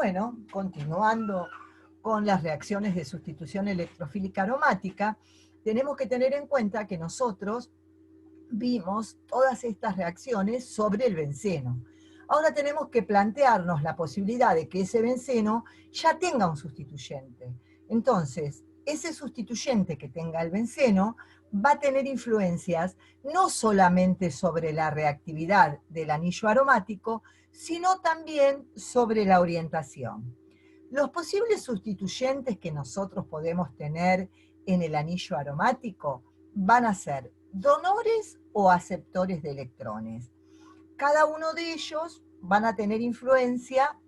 Bueno, continuando con las reacciones de sustitución electrofílica aromática, tenemos que tener en cuenta que nosotros vimos todas estas reacciones sobre el benceno. Ahora tenemos que plantearnos la posibilidad de que ese benceno ya tenga un sustituyente. Entonces, ese sustituyente que tenga el benceno va a tener influencias no solamente sobre la reactividad del anillo aromático, sino también sobre la orientación. Los posibles sustituyentes que nosotros podemos tener en el anillo aromático van a ser donores o aceptores de electrones. Cada uno de ellos van a tener influencia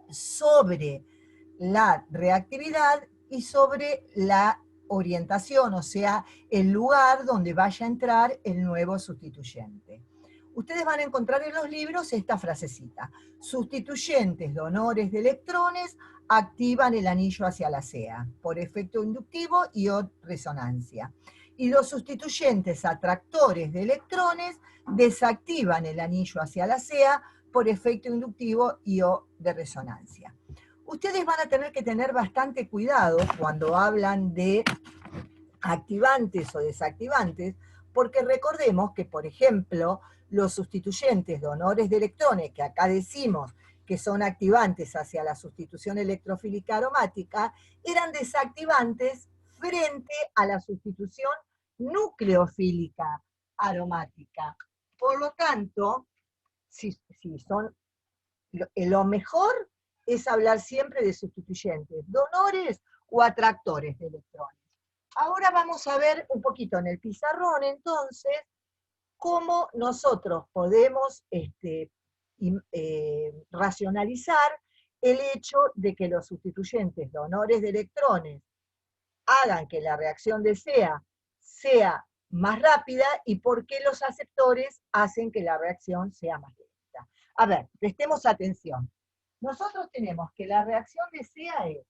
sobre la reactividad y sobre la orientación, o sea, el lugar donde vaya a entrar el nuevo sustituyente. Ustedes van a encontrar en los libros esta frasecita: sustituyentes donores de electrones activan el anillo hacia la CEA por efecto inductivo y o resonancia. Y los sustituyentes atractores de electrones desactivan el anillo hacia la CEA por efecto inductivo y o de resonancia. Ustedes van a tener que tener bastante cuidado cuando hablan de activantes o desactivantes, porque recordemos que, por ejemplo, los sustituyentes donores de electrones, que acá decimos que son activantes hacia la sustitución electrofílica aromática, eran desactivantes frente a la sustitución nucleofílica aromática. Por lo tanto, si son lo mejor es hablar siempre de sustituyentes, donores o atractores de electrones. Ahora vamos a ver un poquito en el pizarrón, entonces, cómo nosotros podemos racionalizar el hecho de que los sustituyentes donores de electrones hagan que la reacción de CEA sea más rápida y por qué los aceptores hacen que la reacción sea más lenta. A ver, prestemos atención. Nosotros tenemos que la reacción de CEA es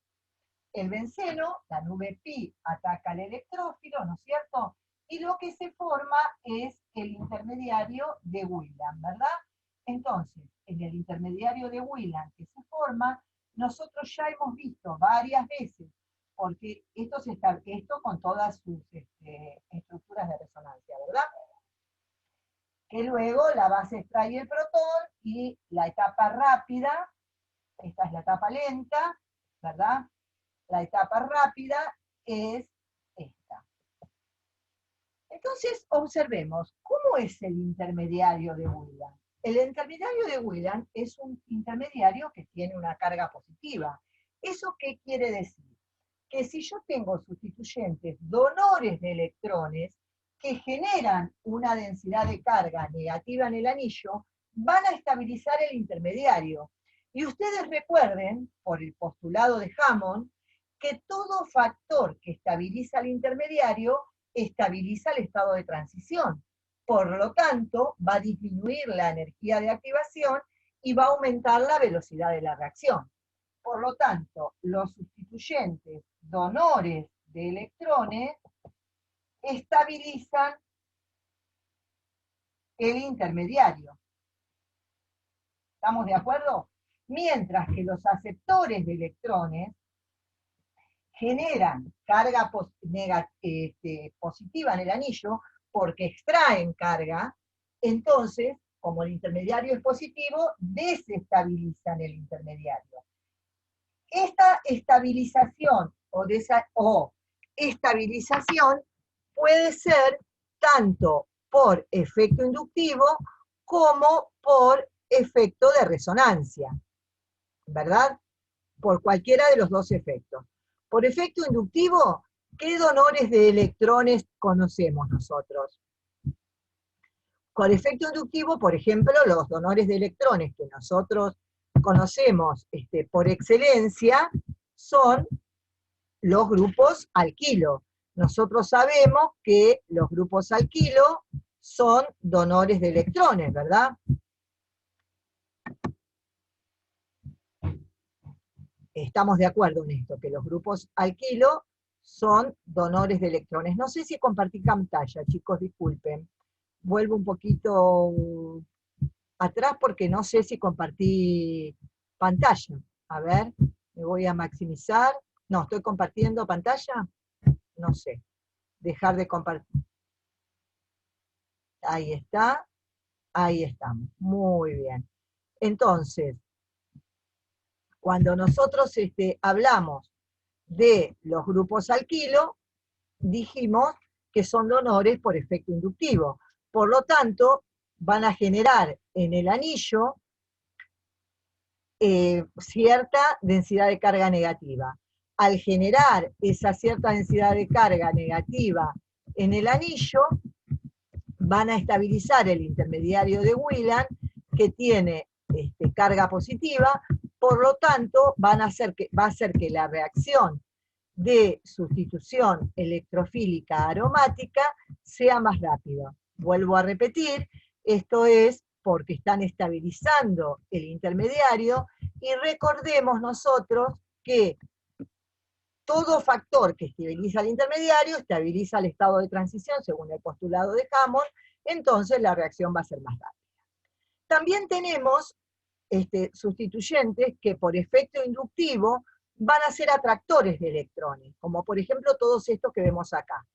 el benceno, la nube pi ataca al electrófilo, ¿no es cierto? Y lo que se forma es el intermediario de Wheeland, ¿verdad? Entonces, en el intermediario de Wheeland que se forma, nosotros ya hemos visto varias veces, porque esto con todas sus estructuras de resonancia, ¿verdad? Que luego la base extrae el protón y la etapa rápida, esta es la etapa lenta, ¿verdad? La etapa rápida es esta. Entonces, observemos, ¿cómo es el intermediario de Wheeland? El intermediario de Wheeland es un intermediario que tiene una carga positiva. ¿Eso qué quiere decir? Que si yo tengo sustituyentes donores de electrones que generan una densidad de carga negativa en el anillo, van a estabilizar el intermediario. Y ustedes recuerden, por el postulado de Hammond, que todo factor que estabiliza el intermediario estabiliza el estado de transición. Por lo tanto, va a disminuir la energía de activación y va a aumentar la velocidad de la reacción. Por lo tanto, los sustituyentes donores de electrones estabilizan el intermediario. ¿Estamos de acuerdo? Mientras que los aceptores de electrones generan carga positiva en el anillo porque extraen carga, entonces, como el intermediario es positivo, desestabilizan el intermediario. Esta estabilización o estabilización puede ser tanto por efecto inductivo como por efecto de resonancia, ¿verdad? Por cualquiera de los dos efectos. Por efecto inductivo, ¿qué donores de electrones conocemos nosotros? Por efecto inductivo, por ejemplo, los donores de electrones que nosotros conocemos por excelencia son los grupos alquilo. Nosotros sabemos que los grupos alquilo son donores de electrones, ¿verdad? Estamos de acuerdo en esto, que los grupos alquilo son donores de electrones. No sé si compartí pantalla, chicos, disculpen. Vuelvo un poquito atrás porque no sé si compartí pantalla. A ver, me voy a maximizar. No, ¿estoy compartiendo pantalla? No sé. Dejar de compartir. Ahí está. Ahí estamos. Muy bien. Entonces, cuando nosotros hablamos de los grupos alquilo, dijimos que son donores por efecto inductivo. Por lo tanto, van a generar en el anillo cierta densidad de carga negativa. Al generar esa cierta densidad de carga negativa en el anillo, van a estabilizar el intermediario de Wheeland, que tiene carga positiva, por lo tanto va a hacer que la reacción de sustitución electrofílica aromática sea más rápida. Vuelvo a repetir, esto es porque están estabilizando el intermediario, y recordemos nosotros que todo factor que estabiliza el intermediario estabiliza el estado de transición según el postulado de Hammond, entonces la reacción va a ser más rápida. También tenemos sustituyentes que por efecto inductivo van a ser atractores de electrones, como por ejemplo todos estos que vemos acá.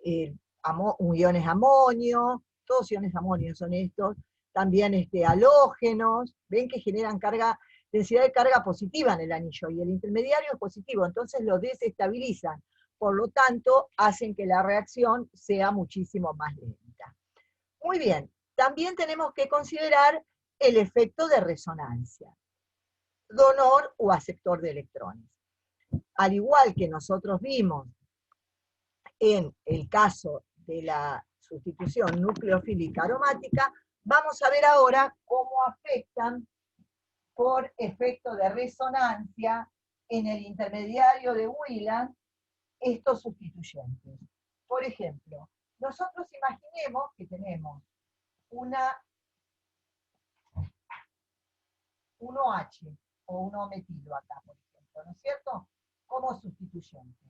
Iones amonio, todos iones amonio son estos, también halógenos, ven que generan densidad de carga positiva en el anillo, y el intermediario es positivo, entonces lo desestabilizan, por lo tanto hacen que la reacción sea muchísimo más lenta. Muy bien, también tenemos que considerar el efecto de resonancia, donor o aceptor de electrones. Al igual que nosotros vimos en el caso de la sustitución nucleofílica aromática, vamos a ver ahora cómo afectan por efecto de resonancia en el intermediario de Wheeland estos sustituyentes. Por ejemplo, nosotros imaginemos que tenemos un OH o un O-metilo acá, por ejemplo, ¿no es cierto? Como sustituyente.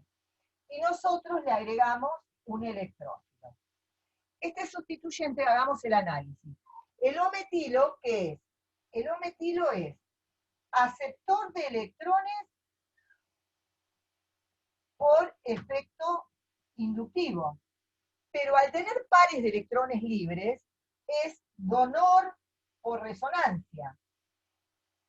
Y nosotros le agregamos un electrófilo. Este sustituyente, hagamos el análisis. El O-metilo, ¿qué es? El O-metilo es aceptor de electrones por efecto inductivo. Pero al tener pares de electrones libres, es donor por resonancia.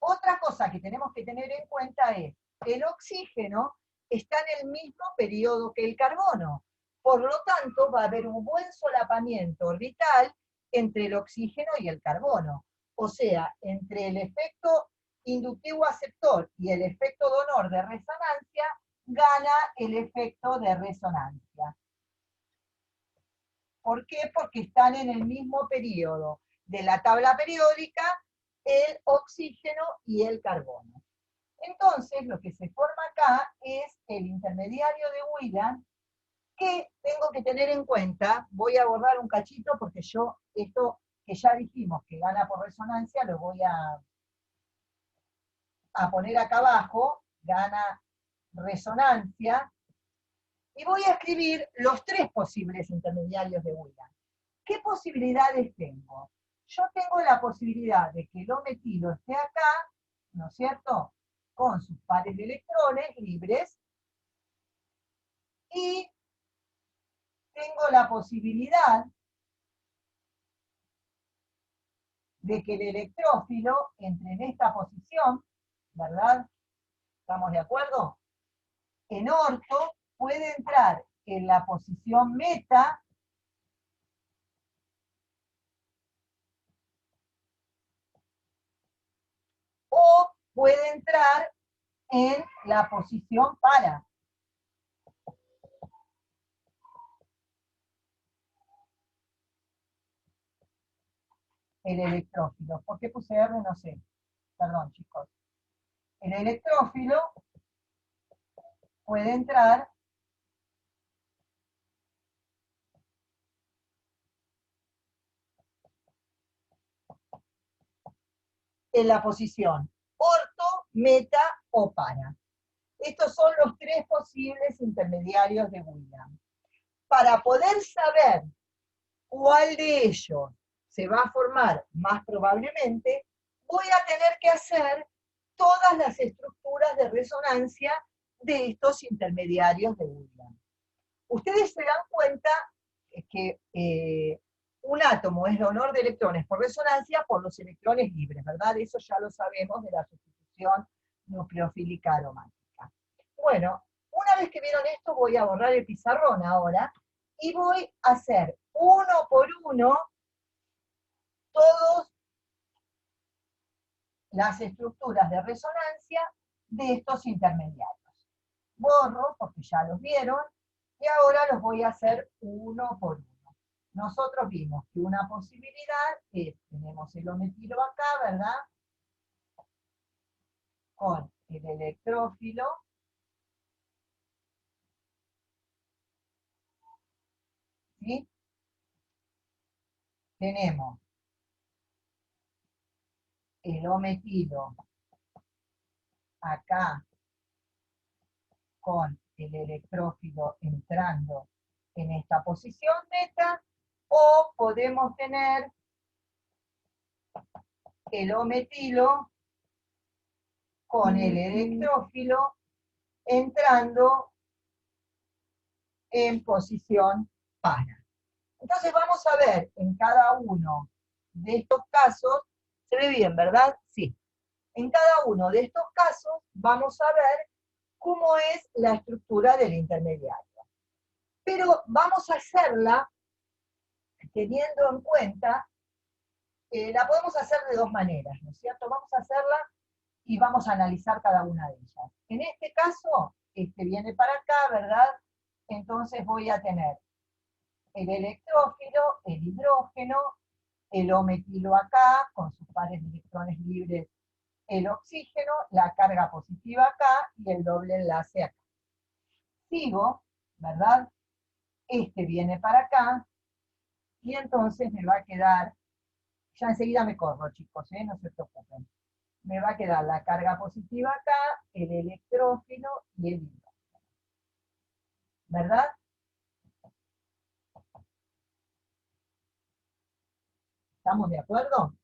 Otra cosa que tenemos que tener en cuenta es que el oxígeno está en el mismo periodo que el carbono. Por lo tanto, va a haber un buen solapamiento orbital entre el oxígeno y el carbono. O sea, entre el efecto inductivo aceptor y el efecto donor de resonancia, gana el efecto de resonancia. ¿Por qué? Porque están en el mismo periodo de la tabla periódica el oxígeno y el carbono. Entonces, lo que se forma acá es el intermediario de Wheeland, que tengo que tener en cuenta. Voy a borrar un cachito porque yo, esto que ya dijimos que gana por resonancia, lo voy a poner acá abajo, gana resonancia, y voy a escribir los tres posibles intermediarios de Wheeland. ¿Qué posibilidades tengo? Yo tengo la posibilidad de que el O-metilo esté acá, ¿no es cierto?, con sus pares de electrones libres, y tengo la posibilidad de que el electrófilo entre en esta posición, ¿verdad? ¿Estamos de acuerdo? En orto puede entrar en la posición meta, o puede entrar en la posición para. El electrófilo. ¿Por qué puse R? No sé. Perdón, chicos. El electrófilo puede entrar en la posición orto, meta o para. Estos son los tres posibles intermediarios de Wheeland. Para poder saber cuál de ellos se va a formar más probablemente, voy a tener que hacer todas las estructuras de resonancia de estos intermediarios de Wheeler. Ustedes se dan cuenta que un átomo es donor de electrones por resonancia por los electrones libres, ¿verdad? Eso ya lo sabemos de la sustitución nucleofílica aromática. Bueno, una vez que vieron esto, voy a borrar el pizarrón ahora y voy a hacer uno por uno todas las estructuras de resonancia de estos intermediarios. Borro porque ya los vieron y ahora los voy a hacer uno por uno. Nosotros vimos que una posibilidad es, tenemos el O-metilo acá, ¿verdad? Con el electrófilo. ¿Sí? Tenemos el O-metilo acá con el electrófilo entrando en esta posición beta, o podemos tener el O-metilo con el electrófilo entrando en posición para. Entonces vamos a ver en cada uno de estos casos, ¿se ve bien, verdad? Sí. En cada uno de estos casos vamos a ver cómo es la estructura del intermediario. Pero vamos a hacerla teniendo en cuenta, la podemos hacer de dos maneras, ¿no es cierto? Vamos a hacerla y vamos a analizar cada una de ellas. En este caso, este viene para acá, ¿verdad? Entonces voy a tener el electrófilo, el hidrógeno, el O-metilo acá, con sus pares de electrones libres, el oxígeno, la carga positiva acá y el doble enlace acá. Sigo, ¿verdad? Este viene para acá y entonces me va a quedar, ya enseguida me corro, chicos, no se preocupen. Me va a quedar la carga positiva acá, el electrófilo y el hidrógeno. ¿Verdad? ¿Estamos de acuerdo?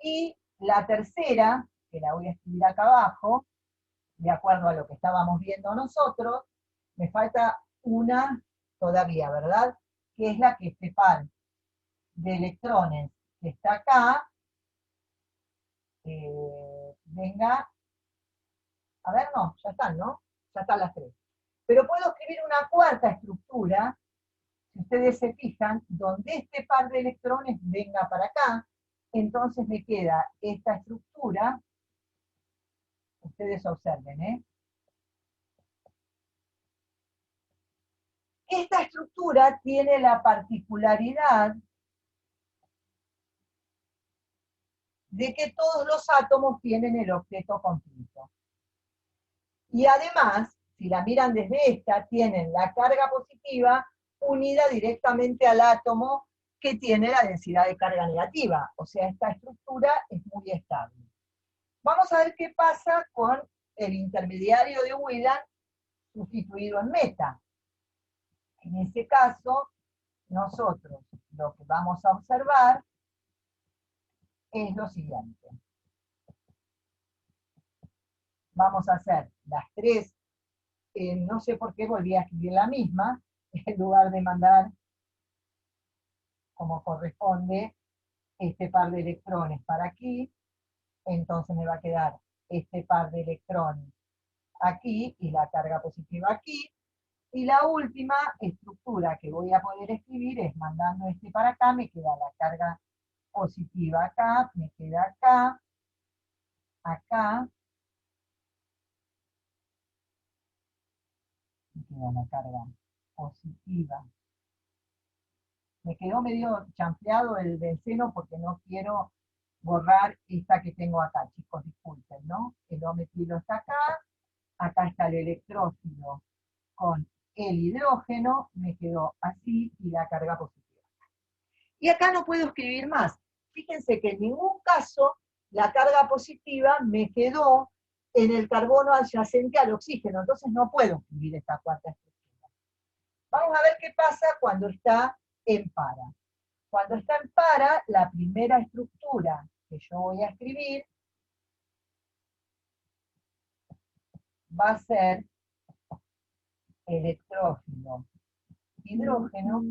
Y la tercera, que la voy a escribir acá abajo, de acuerdo a lo que estábamos viendo nosotros, me falta una todavía, ¿verdad? Que es la que este par de electrones que está acá, venga, a ver, no, ya están, ¿no? Ya están las tres. Pero puedo escribir una cuarta estructura, si ustedes se fijan, donde este par de electrones venga para acá, entonces me queda esta estructura, ustedes observen, Esta estructura tiene la particularidad de que todos los átomos tienen el octeto completo. Y además, si la miran desde esta, tienen la carga positiva unida directamente al átomo que tiene la densidad de carga negativa. O sea, esta estructura es muy estable. Vamos a ver qué pasa con el intermediario de Wheeler sustituido en meta. En ese caso, nosotros lo que vamos a observar es lo siguiente. Vamos a hacer las tres, no sé por qué volví a escribir la misma, en lugar de mandar como corresponde este par de electrones para aquí, entonces me va a quedar este par de electrones aquí y la carga positiva aquí, y la última estructura que voy a poder escribir es mandando este para acá, me queda la carga positiva acá, me queda acá, acá, me queda la carga positiva. Me quedó medio chanfleado el benceno porque no quiero borrar esta que tengo acá, chicos, disculpen, ¿no? El O-metilo está acá está el electrófilo con el hidrógeno, me quedó así, y la carga positiva. Y acá no puedo escribir más. Fíjense que en ningún caso la carga positiva me quedó en el carbono adyacente al oxígeno, entonces no puedo escribir esta cuarta estructura. Vamos a ver qué pasa cuando está en para. Cuando está en para, la primera estructura que yo voy a escribir va a ser electrófilo hidrógeno,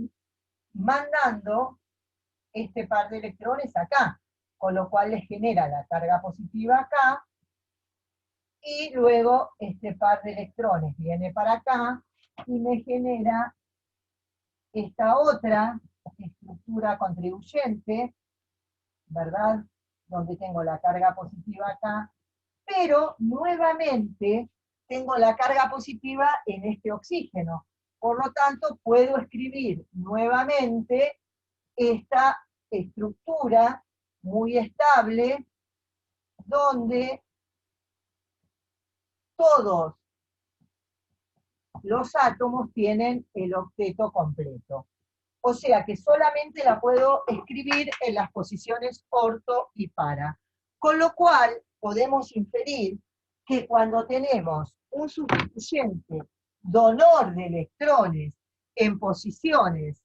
mandando este par de electrones acá, con lo cual les genera la carga positiva acá, y luego este par de electrones viene para acá, y me genera esta otra estructura contribuyente, ¿verdad? Donde tengo la carga positiva acá, pero nuevamente tengo la carga positiva en este oxígeno. Por lo tanto, puedo escribir nuevamente esta estructura muy estable, donde todos los átomos tienen el octeto completo. O sea que solamente la puedo escribir en las posiciones orto y para. Con lo cual, podemos inferir que cuando tenemos un sustituyente donor de electrones en posiciones,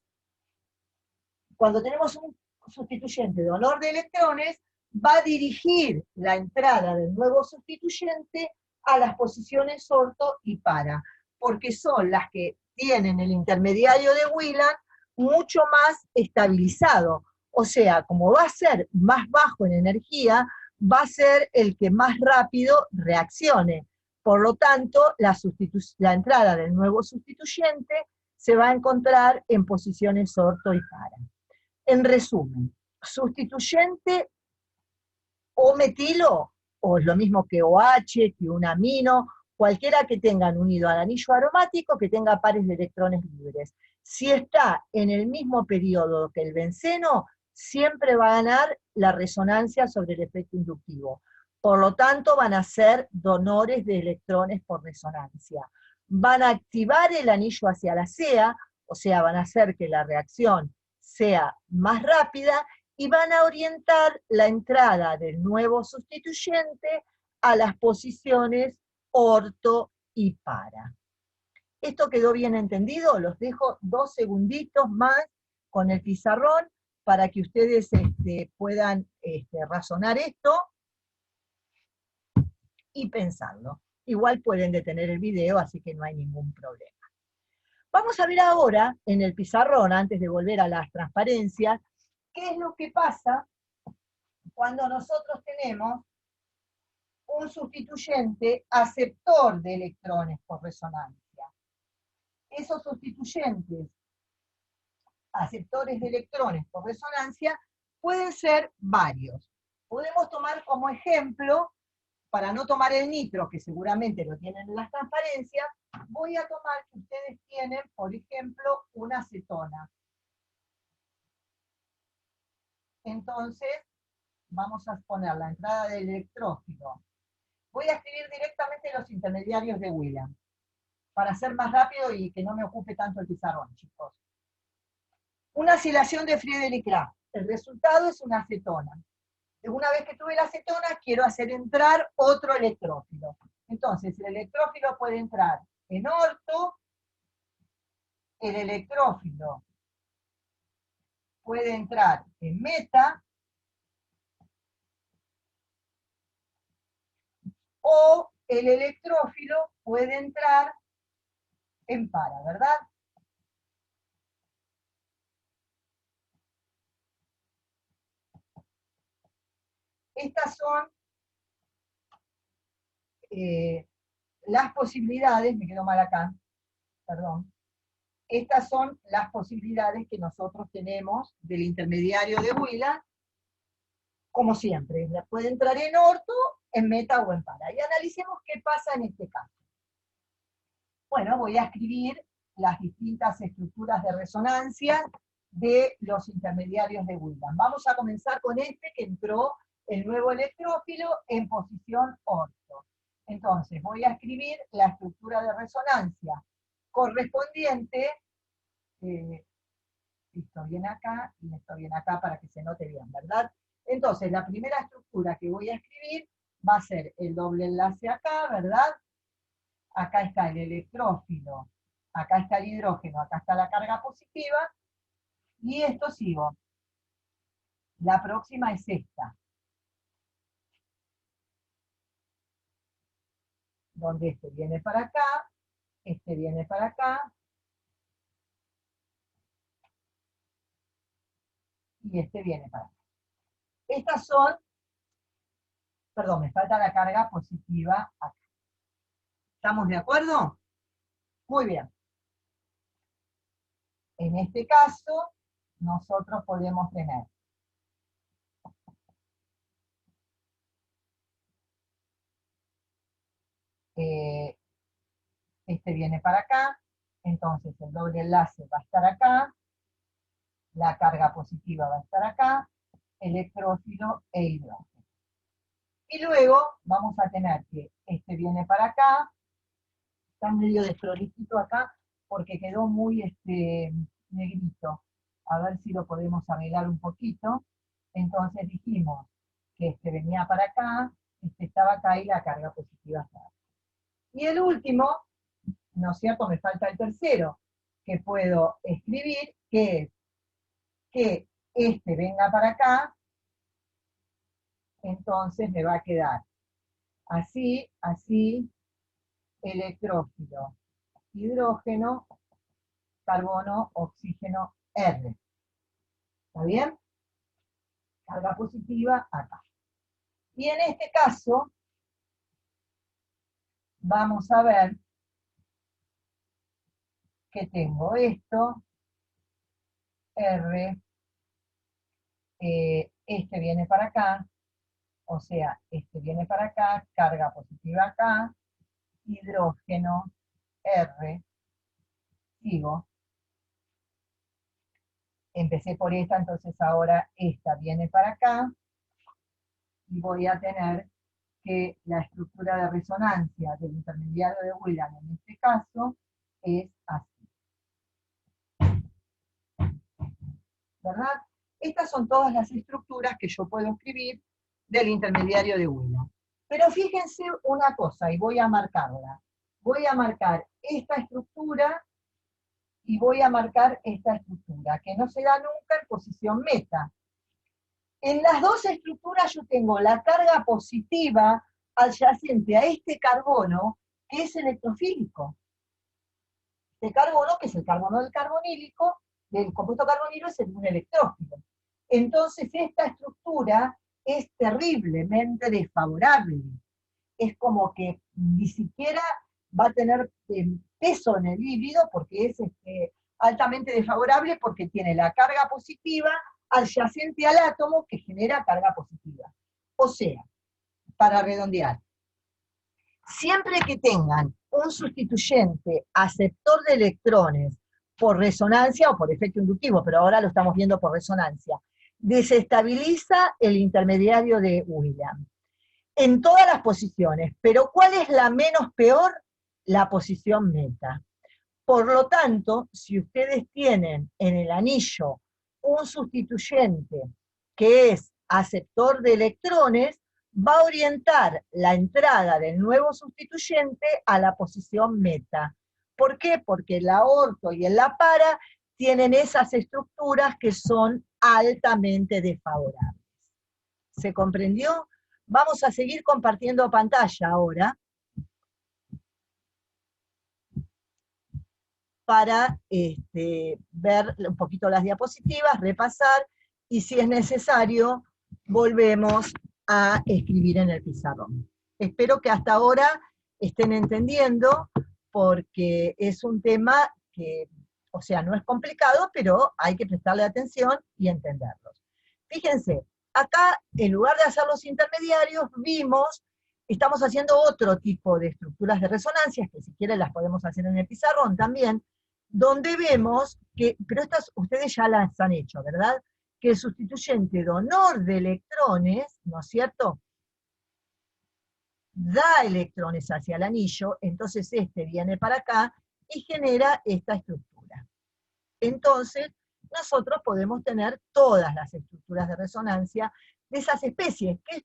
cuando tenemos un sustituyente donor de electrones, va a dirigir la entrada del nuevo sustituyente a las posiciones orto y para, porque son las que tienen el intermediario de Wheeler mucho más estabilizado. O sea, como va a ser más bajo en energía, va a ser el que más rápido reaccione. Por lo tanto, la entrada del nuevo sustituyente se va a encontrar en posiciones orto y para. En resumen, sustituyente o metilo, o es lo mismo que OH, que un amino, cualquiera que tengan unido al anillo aromático, que tenga pares de electrones libres. Si está en el mismo periodo que el benceno, siempre va a ganar la resonancia sobre el efecto inductivo. Por lo tanto, van a ser donores de electrones por resonancia. Van a activar el anillo hacia la CEA, o sea, van a hacer que la reacción sea más rápida, y van a orientar la entrada del nuevo sustituyente a las posiciones orto y para. ¿Esto quedó bien entendido? Los dejo 2 segunditos más con el pizarrón para que ustedes puedan razonar esto y pensarlo. Igual pueden detener el video, así que no hay ningún problema. Vamos a ver ahora en el pizarrón, antes de volver a las transparencias, qué es lo que pasa cuando nosotros tenemos un sustituyente aceptor de electrones por resonancia. Esos sustituyentes aceptores de electrones por resonancia pueden ser varios. Podemos tomar como ejemplo, para no tomar el nitro, que seguramente lo tienen en las transparencias, voy a tomar que ustedes tienen, por ejemplo, una acetona. Entonces, vamos a poner la entrada del electrófilo. Voy a escribir directamente los intermediarios de Wheeler, para ser más rápido y que no me ocupe tanto el pizarrón, chicos. Una acilación de Friedrich-Crafts. El resultado es una acetona. Una vez que tuve la acetona, quiero hacer entrar otro electrófilo. Entonces, el electrófilo puede entrar en orto, el electrófilo puede entrar en meta, o el electrófilo puede entrar en para, ¿verdad? Estas son las posibilidades, me quedo mal acá, perdón. Estas son las posibilidades que nosotros tenemos del intermediario de Wheeler, como siempre. Puede entrar en orto, en meta o en para. Y analicemos qué pasa en este caso. Bueno, voy a escribir las distintas estructuras de resonancia de los intermediarios de Wheeler. Vamos a comenzar con este que entró el nuevo electrófilo en posición orto. Entonces, voy a escribir la estructura de resonancia correspondiente, esto viene acá y esto viene acá para que se note bien, ¿verdad? Entonces, la primera estructura que voy a escribir va a ser el doble enlace acá, ¿verdad? Acá está el electrófilo, acá está el hidrógeno, acá está la carga positiva, y esto sigo. La próxima es esta. donde este viene para acá, este viene para acá, y este viene para acá. Estas son, perdón, me falta la carga positiva acá. ¿Estamos de acuerdo? Muy bien. En este caso, nosotros podemos tener este viene para acá, entonces el doble enlace va a estar acá, la carga positiva va a estar acá, electrófilo e hidrógeno. Y luego vamos a tener que este viene para acá, está medio desprolijito acá, porque quedó muy negrito. A ver si lo podemos arreglar un poquito. Entonces dijimos que este venía para acá, este estaba acá y la carga positiva estaba. Y el último, ¿no es cierto? Me falta el tercero, que puedo escribir, que es que este venga para acá, entonces me va a quedar así, así, electrófilo, hidrógeno, carbono, oxígeno, R. ¿Está bien? Carga positiva acá. Y en este caso, vamos a ver que tengo esto, R, este viene para acá, o sea, este viene para acá, carga positiva acá, hidrógeno, R, sigo. Empecé por esta, entonces ahora esta viene para acá, y voy a tener que la estructura de resonancia del intermediario de Wheeler en este caso es así. ¿Verdad? Estas son todas las estructuras que yo puedo escribir del intermediario de Wheeler. Pero fíjense una cosa, y voy a marcarla. Voy a marcar esta estructura y voy a marcar esta estructura, que no se da nunca en posición meta. En las dos estructuras yo tengo la carga positiva adyacente a este carbono, que es electrofílico. Este carbono, que es el carbono del carbonílico, del compuesto carbonilo, es un electrófilo. Entonces esta estructura es terriblemente desfavorable. Es como que ni siquiera va a tener peso en el híbrido porque es altamente desfavorable porque tiene la carga positiva adyacente al átomo que genera carga positiva. O sea, para redondear, siempre que tengan un sustituyente aceptor de electrones por resonancia o por efecto inductivo, pero ahora lo estamos viendo por resonancia, desestabiliza el intermediario de Williams en todas las posiciones, pero ¿cuál es la menos peor? La posición meta. Por lo tanto, si ustedes tienen en el anillo un sustituyente que es aceptor de electrones, va a orientar la entrada del nuevo sustituyente a la posición meta. ¿Por qué? Porque el aorto y el la para tienen esas estructuras que son altamente desfavorables. ¿Se comprendió? Vamos a seguir compartiendo pantalla ahora para ver un poquito las diapositivas, repasar, y si es necesario, volvemos a escribir en el pizarrón. Espero que hasta ahora estén entendiendo, porque es un tema que, o sea, no es complicado, pero hay que prestarle atención y entenderlos. Fíjense, acá, en lugar de hacer los intermediarios, estamos haciendo otro tipo de estructuras de resonancias, que si quieren las podemos hacer en el pizarrón también, donde vemos que, pero estas ustedes ya las han hecho, ¿verdad? Que el sustituyente donor de electrones, ¿no es cierto?, da electrones hacia el anillo, entonces este viene para acá y genera esta estructura. Entonces, nosotros podemos tener todas las estructuras de resonancia de esas especies, que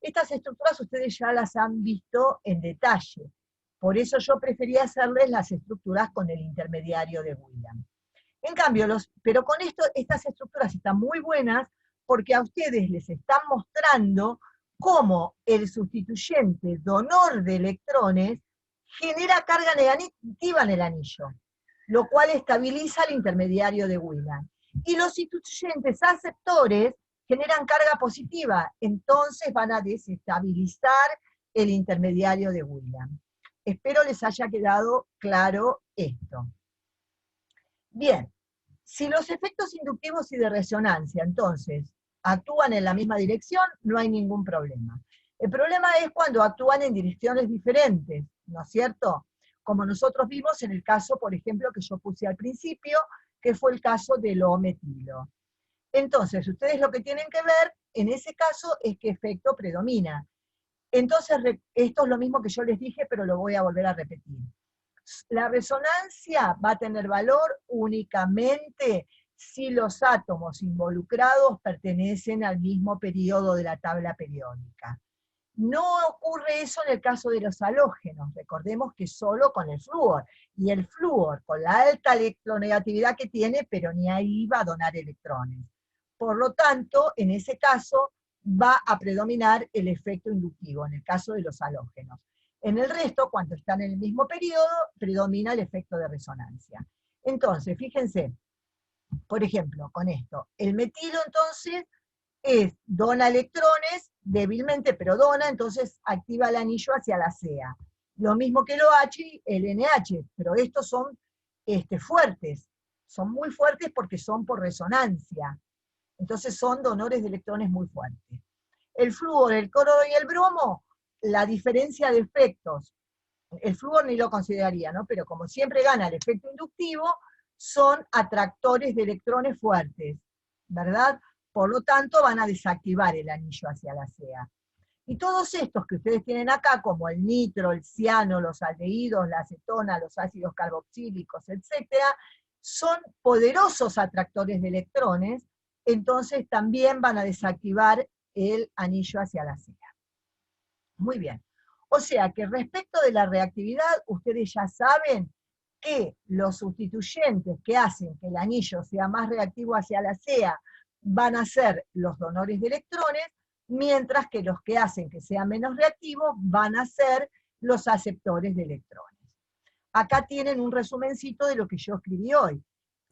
estas estructuras ustedes ya las han visto en detalle. Por eso yo prefería hacerles las estructuras con el intermediario de Williams. En cambio, pero con esto, estas estructuras están muy buenas porque a ustedes les están mostrando cómo el sustituyente donor de electrones genera carga negativa en el anillo, lo cual estabiliza el intermediario de Wheeland. Y los sustituyentes aceptores generan carga positiva, entonces van a desestabilizar el intermediario de Wheeland. Espero les haya quedado claro esto. Bien, si los efectos inductivos y de resonancia, entonces, actúan en la misma dirección, no hay ningún problema. El problema es cuando actúan en direcciones diferentes, ¿no es cierto? Como nosotros vimos en el caso, por ejemplo, que yo puse al principio, que fue el caso del O-metilo. Entonces, ustedes lo que tienen que ver en ese caso es qué efecto predomina. Entonces, esto es lo mismo que yo les dije, pero lo voy a volver a repetir. La resonancia va a tener valor únicamente si los átomos involucrados pertenecen al mismo periodo de la tabla periódica. No ocurre eso en el caso de los halógenos, recordemos que solo con el flúor, y el flúor con la alta electronegatividad que tiene, pero ni ahí va a donar electrones. Por lo tanto, en ese caso va a predominar el efecto inductivo, en el caso de los halógenos. En el resto, cuando están en el mismo periodo, predomina el efecto de resonancia. Entonces, fíjense, por ejemplo, con esto, el metilo entonces dona electrones débilmente, pero dona, entonces activa el anillo hacia la CEA. Lo mismo que el OH y el NH, pero estos son fuertes, son muy fuertes porque son por resonancia. Entonces son donores de electrones muy fuertes. El flúor, el cloro y el bromo, la diferencia de efectos, el flúor ni lo consideraría, ¿no? Pero como siempre gana el efecto inductivo, son atractores de electrones fuertes, ¿verdad? Por lo tanto, van a desactivar el anillo hacia la CEA. Y todos estos que ustedes tienen acá, como el nitro, el ciano, los aldehídos, la acetona, los ácidos carboxílicos, etc., son poderosos atractores de electrones, entonces también van a desactivar el anillo hacia la CEA. Muy bien. O sea que respecto de la reactividad, ustedes ya saben que los sustituyentes que hacen que el anillo sea más reactivo hacia la CEA van a ser los donores de electrones, mientras que los que hacen que sea menos reactivo van a ser los aceptores de electrones. Acá tienen un resumencito de lo que yo escribí hoy.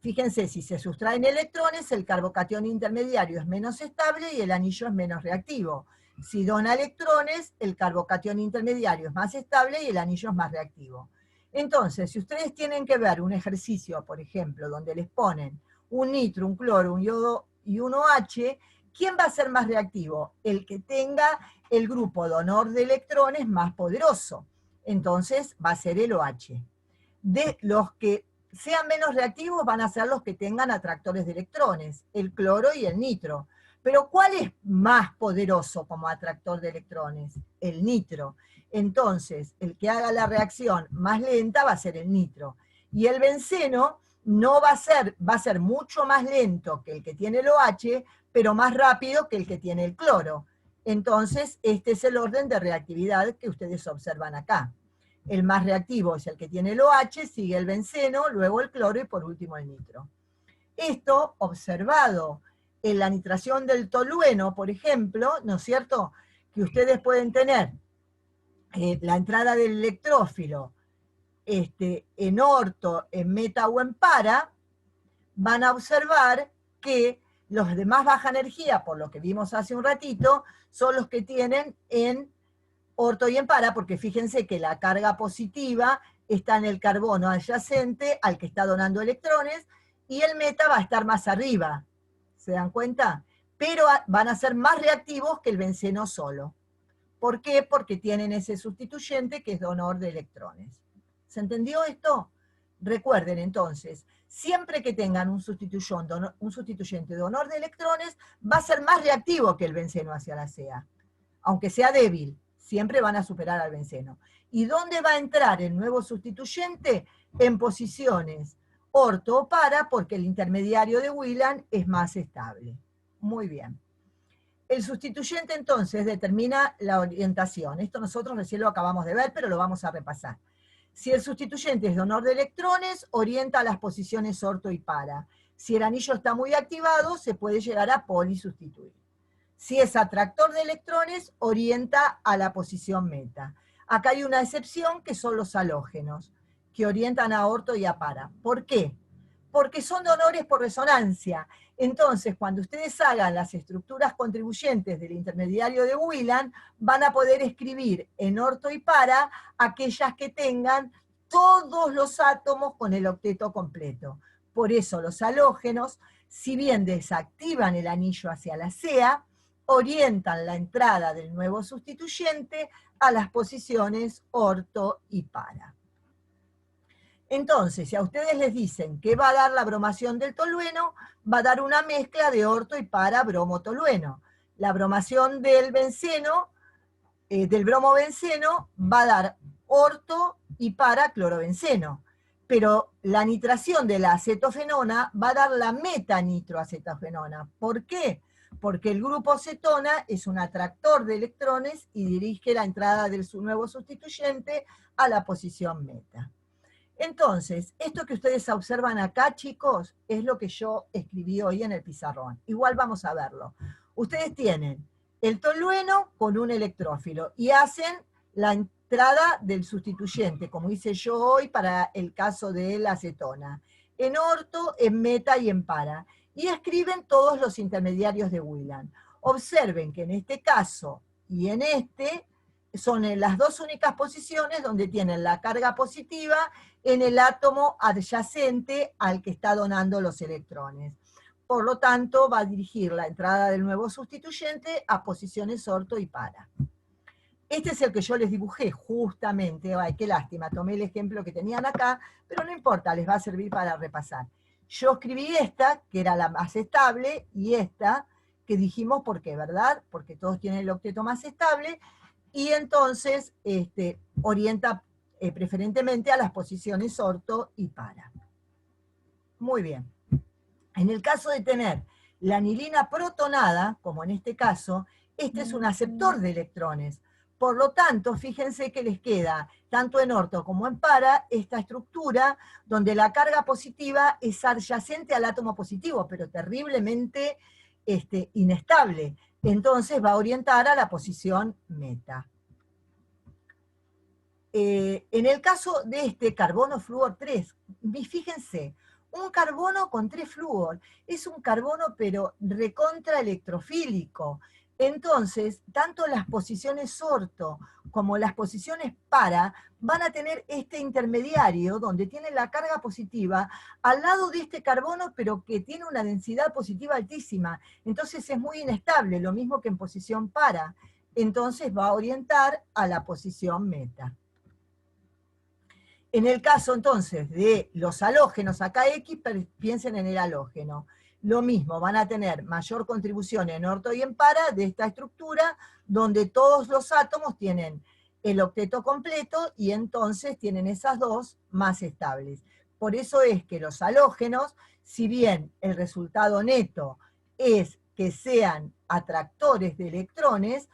Fíjense, si se sustraen electrones, el carbocatión intermediario es menos estable y el anillo es menos reactivo. Si dona electrones, el carbocatión intermediario es más estable y el anillo es más reactivo. Entonces, si ustedes tienen que ver un ejercicio, por ejemplo, donde les ponen un nitro, un cloro, un yodo y un OH, ¿quién va a ser más reactivo? El que tenga el grupo donor de electrones más poderoso. Entonces, va a ser el OH. De los que sean menos reactivos van a ser los que tengan atractores de electrones, el cloro y el nitro. Pero ¿cuál es más poderoso como atractor de electrones? El nitro. Entonces, el que haga la reacción más lenta va a ser el nitro. Y el benceno no va a ser mucho más lento que el que tiene el OH, pero más rápido que el que tiene el cloro. Entonces, este es el orden de reactividad que ustedes observan acá. El más reactivo es el que tiene el OH, sigue el benceno, luego el cloro y por último el nitro. Esto, observado en la nitración del tolueno, por ejemplo, ¿no es cierto? Que ustedes pueden tener la entrada del electrófilo en orto, en meta o en para, van a observar que los de más baja energía, por lo que vimos hace un ratito, son los que tienen en orto y en para, porque fíjense que la carga positiva está en el carbono adyacente al que está donando electrones, y el meta va a estar más arriba, ¿se dan cuenta? Pero van a ser más reactivos que el benceno solo. ¿Por qué? Porque tienen ese sustituyente que es donor de electrones. ¿Se entendió esto? Recuerden entonces, siempre que tengan un sustituyente donor de electrones, va a ser más reactivo que el benceno hacia la CEA, aunque sea débil, siempre van a superar al benceno. ¿Y dónde va a entrar el nuevo sustituyente? En posiciones orto o para, porque el intermediario de Wheeland es más estable. Muy bien. El sustituyente entonces determina la orientación. Esto nosotros recién lo acabamos de ver, pero lo vamos a repasar. Si el sustituyente es donor de electrones, orienta a las posiciones orto y para. Si el anillo está muy activado, se puede llegar a polisustituir. Si es atractor de electrones, orienta a la posición meta. Acá hay una excepción que son los halógenos, que orientan a orto y a para. ¿Por qué? Porque son donores por resonancia. Entonces, cuando ustedes hagan las estructuras contribuyentes del intermediario de Wheeland, van a poder escribir en orto y para aquellas que tengan todos los átomos con el octeto completo. Por eso los halógenos, si bien desactivan el anillo hacia la CEA, orientan la entrada del nuevo sustituyente a las posiciones orto y para. Entonces, si a ustedes les dicen que va a dar la bromación del tolueno, va a dar una mezcla de orto y para bromo-tolueno. La bromación del benceno, del bromo-benceno, va a dar orto y para clorobenceno. Pero la nitración de la acetofenona va a dar la metanitroacetofenona. ¿Por qué? Porque el grupo cetona es un atractor de electrones y dirige la entrada de su nuevo sustituyente a la posición meta. Entonces, esto que ustedes observan acá, chicos, es lo que yo escribí hoy en el pizarrón. Igual vamos a verlo. Ustedes tienen el tolueno con un electrófilo y hacen la entrada del sustituyente, como hice yo hoy para el caso de la acetona, en orto, en meta y en para. Y escriben todos los intermediarios de Wheeland. Observen que en este caso y en este son en las dos únicas posiciones donde tienen la carga positiva en el átomo adyacente al que está donando los electrones. Por lo tanto, va a dirigir la entrada del nuevo sustituyente a posiciones orto y para. Este es el que yo les dibujé justamente. Ay, qué lástima, tomé el ejemplo que tenían acá, pero no importa, les va a servir para repasar. Yo escribí esta, que era la más estable, y esta, que dijimos por qué, ¿verdad? Porque todos tienen el octeto más estable, y entonces orienta preferentemente a las posiciones orto y para. Muy bien. En el caso de tener la anilina protonada, como en este caso, este es un aceptor de electrones. Por lo tanto, fíjense que les queda, tanto en orto como en para, esta estructura donde la carga positiva es adyacente al átomo positivo, pero terriblemente inestable. Entonces va a orientar a la posición meta. En el caso de este carbono flúor 3, fíjense, un carbono con 3 flúor, es un carbono pero recontra electrofílico. Entonces, tanto las posiciones orto como las posiciones para van a tener este intermediario donde tiene la carga positiva al lado de este carbono, pero que tiene una densidad positiva altísima. Entonces es muy inestable, lo mismo que en posición para. Entonces va a orientar a la posición meta. En el caso entonces de los halógenos, acá X, piensen en el halógeno. Lo mismo, van a tener mayor contribución en orto y en para de esta estructura, donde todos los átomos tienen el octeto completo y entonces tienen esas dos más estables. Por eso es que los halógenos, si bien el resultado neto es que sean atractores de electrones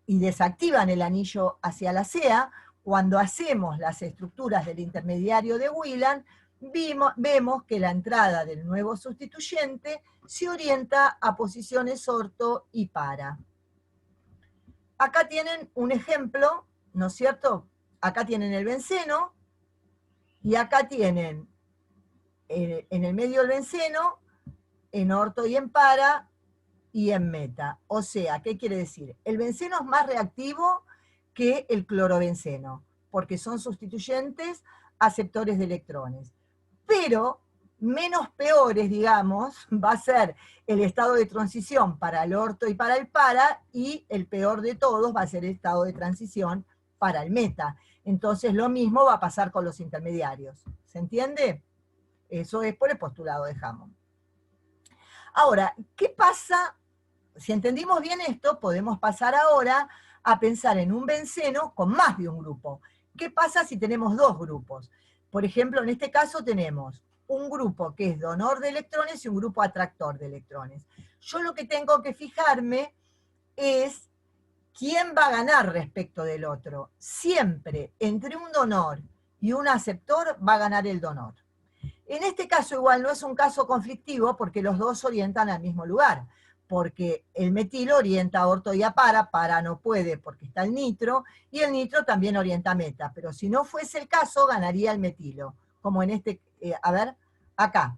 y desactivan el anillo hacia la CEA, cuando hacemos las estructuras del intermediario de Wheeland, vemos que la entrada del nuevo sustituyente se orienta a posiciones orto y para. Acá tienen un ejemplo, ¿no es cierto? Acá tienen el benceno, y acá tienen en el medio del benceno, en orto y en para, y en meta. O sea, ¿qué quiere decir? El benceno es más reactivo que el clorobenceno, porque son sustituyentes aceptores de electrones. Pero menos peores, digamos, va a ser el estado de transición para el orto y para el para, y el peor de todos va a ser el estado de transición para el meta. Entonces lo mismo va a pasar con los intermediarios. ¿Se entiende? Eso es por el postulado de Hammond. Ahora, ¿qué pasa? Si entendimos bien esto, podemos pasar ahora a pensar en un benceno con más de un grupo. ¿Qué pasa si tenemos dos grupos? Por ejemplo, en este caso tenemos un grupo que es donor de electrones y un grupo atractor de electrones. Yo lo que tengo que fijarme es quién va a ganar respecto del otro. Siempre entre un donor y un aceptor va a ganar el donor. En este caso igual no es un caso conflictivo porque los dos orientan al mismo lugar. porque el metilo orienta a orto y a para no puede porque está el nitro, y el nitro también orienta a meta, pero si no fuese el caso, ganaría el metilo, como en este, a ver, acá.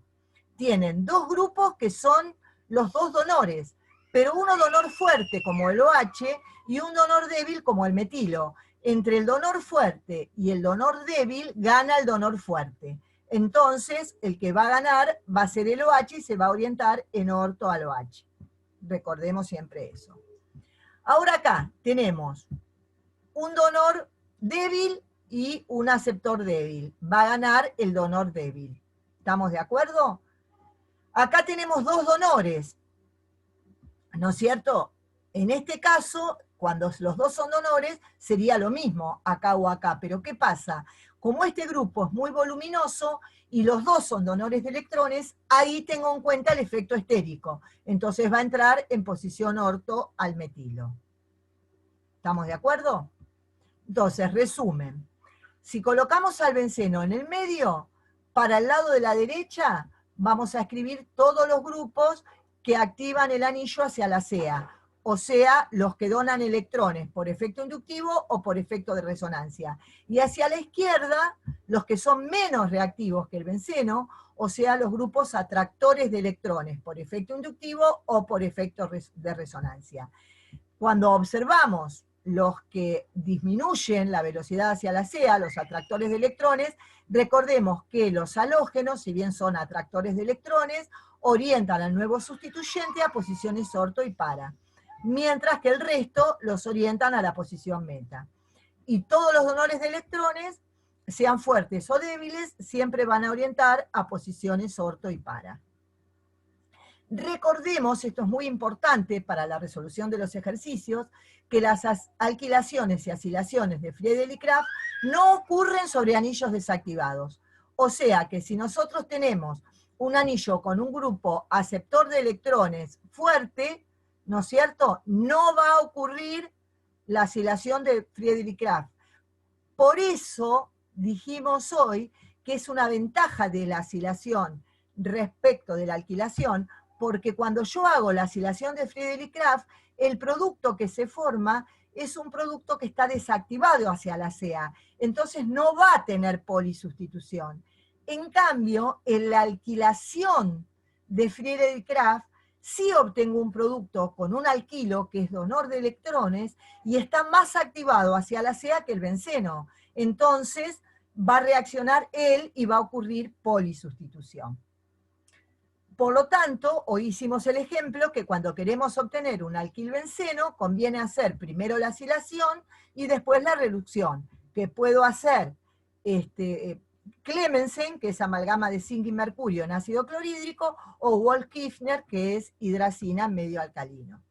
Tienen dos grupos que son los dos donores, pero uno donor fuerte como el OH y un donor débil como el metilo. Entre el donor fuerte y el donor débil gana el donor fuerte. Entonces, el que va a ganar va a ser el OH y se va a orientar en orto al OH. Recordemos siempre eso. Ahora acá tenemos un donor débil y un aceptor débil. Va a ganar el donor débil. ¿Estamos de acuerdo? Acá tenemos dos donores, ¿no es cierto? En este caso, cuando los dos son donores, sería lo mismo, acá o acá. Pero ¿qué pasa? Como este grupo es muy voluminoso y los dos son donores de electrones, ahí tengo en cuenta el efecto estérico. Entonces va a entrar en posición orto al metilo. ¿Estamos de acuerdo? Entonces, resumen. Si colocamos al benceno en el medio, para el lado de la derecha vamos a escribir todos los grupos que activan el anillo hacia la CEA, o sea, los que donan electrones por efecto inductivo o por efecto de resonancia. Y hacia la izquierda, los que son menos reactivos que el benceno, o sea, los grupos atractores de electrones por efecto inductivo o por efecto de resonancia. Cuando observamos los que disminuyen la velocidad hacia la CEA, los atractores de electrones, recordemos que los halógenos, si bien son atractores de electrones, orientan al nuevo sustituyente a posiciones orto y para, mientras que el resto los orientan a la posición meta. Y todos los donores de electrones, sean fuertes o débiles, siempre van a orientar a posiciones orto y para. Recordemos, esto es muy importante para la resolución de los ejercicios, que las alquilaciones y asilaciones de Friedel y Kraft no ocurren sobre anillos desactivados. O sea que si nosotros tenemos un anillo con un grupo aceptor de electrones fuerte, ¿no es cierto?, no va a ocurrir la asilación de Friedel y Kraft. Por eso dijimos hoy que es una ventaja de la asilación respecto de la alquilación, porque cuando yo hago la asilación de Friedel y Kraft, el producto que se forma es un producto que está desactivado hacia la CEA, entonces no va a tener polisustitución. En cambio, en la alquilación de Friedel y Kraft, sí obtengo un producto con un alquilo que es donor de electrones y está más activado hacia la CEA que el benceno. Entonces va a reaccionar él y va a ocurrir polisustitución. Por lo tanto, hoy hicimos el ejemplo que cuando queremos obtener un alquilbenceno, conviene hacer primero la asilación y después la reducción, que puedo hacer Clemensen, que es amalgama de zinc y mercurio en ácido clorhídrico, o Wolff-Kifner, que es hidracina medio alcalino.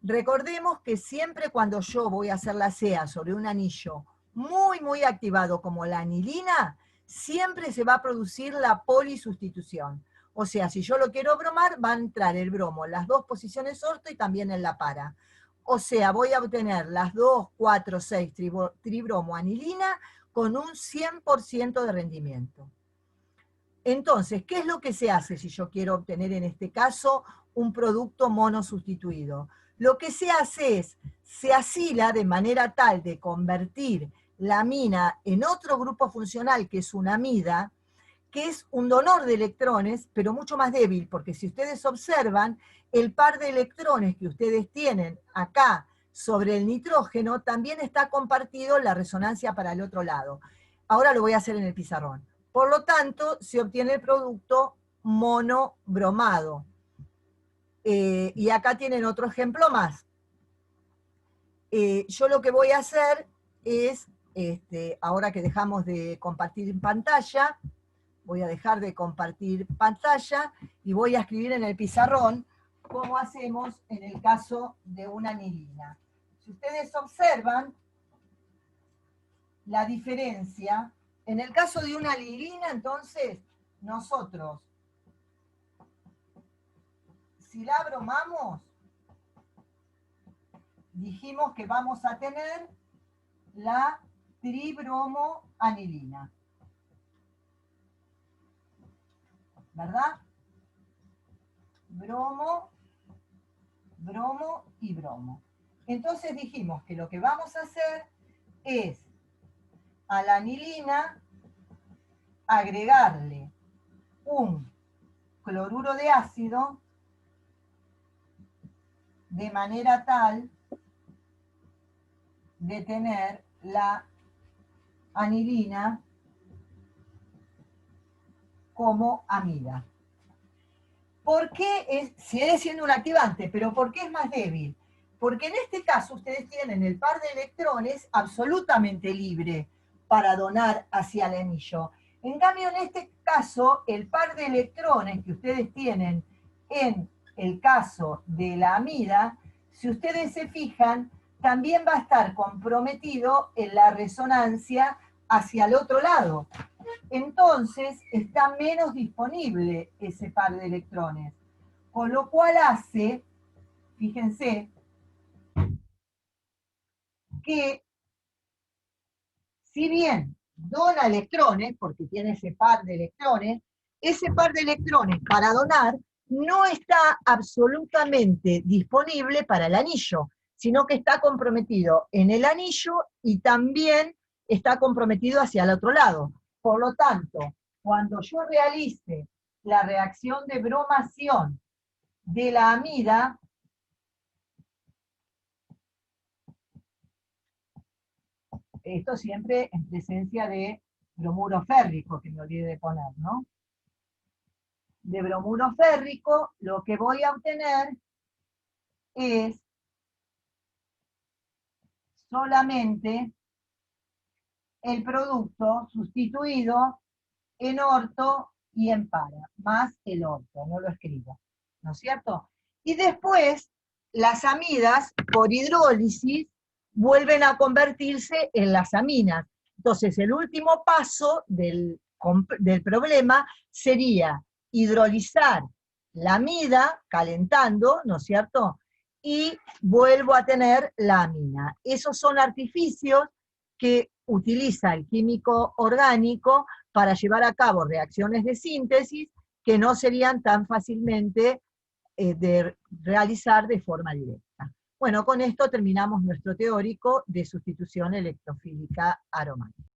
Recordemos que siempre cuando yo voy a hacer la CEA sobre un anillo muy activado como la anilina, siempre se va a producir la polisustitución. O sea, si yo lo quiero bromar, va a entrar el bromo en las dos posiciones orto y también en la para. O sea, voy a obtener las 2, 4, 6 tribromoanilina con un 100% de rendimiento. Entonces, ¿qué es lo que se hace si yo quiero obtener en este caso un producto monosustituido? Lo que se hace es, se asila de manera tal de convertir la amina en otro grupo funcional que es una amida, que es un donor de electrones, pero mucho más débil, porque si ustedes observan, el par de electrones que ustedes tienen acá sobre el nitrógeno también está compartido en la resonancia para el otro lado. Ahora lo voy a hacer en el pizarrón. Por lo tanto, se obtiene el producto monobromado. Y acá tienen otro ejemplo más. Yo lo que voy a hacer es, ahora que dejamos de compartir pantalla, voy a dejar de compartir pantalla y voy a escribir en el pizarrón cómo hacemos en el caso de una anilina. Si ustedes observan la diferencia, en el caso de una anilina, entonces, nosotros, si la bromamos, dijimos que vamos a tener la tribromoanilina. ¿Verdad? Bromo bromo y bromo. Entonces dijimos que lo que vamos a hacer es a la anilina agregarle un cloruro de ácido de manera tal de tener la anilina como amida. ¿Por qué sigue siendo un activante? Pero ¿por qué es más débil? Porque en este caso ustedes tienen el par de electrones absolutamente libre para donar hacia el anillo. En cambio, en este caso, el par de electrones que ustedes tienen en el caso de la amida, si ustedes se fijan, también va a estar comprometido en la resonancia hacia el otro lado. Entonces está menos disponible ese par de electrones. Con lo cual hace, fíjense, que si bien dona electrones, porque tiene ese par de electrones para donar no está absolutamente disponible para el anillo, sino que está comprometido en el anillo y también está comprometido hacia el otro lado. Por lo tanto, cuando yo realice la reacción de bromación de la amida, esto siempre en presencia de bromuro férrico, que me olvidé de poner, ¿no? De bromuro férrico, lo que voy a obtener es solamente el producto sustituido en orto y en para, más el orto, no lo escribo, ¿no es cierto? Y después, las amidas, por hidrólisis, vuelven a convertirse en las aminas. Entonces, el último paso del problema sería hidrolizar la amida, calentando, ¿no es cierto? Y vuelvo a tener la amina. Esos son artificios que utiliza el químico orgánico para llevar a cabo reacciones de síntesis que no serían tan fácilmente de realizar de forma directa. Bueno, con esto terminamos nuestro teórico de sustitución electrofílica aromática.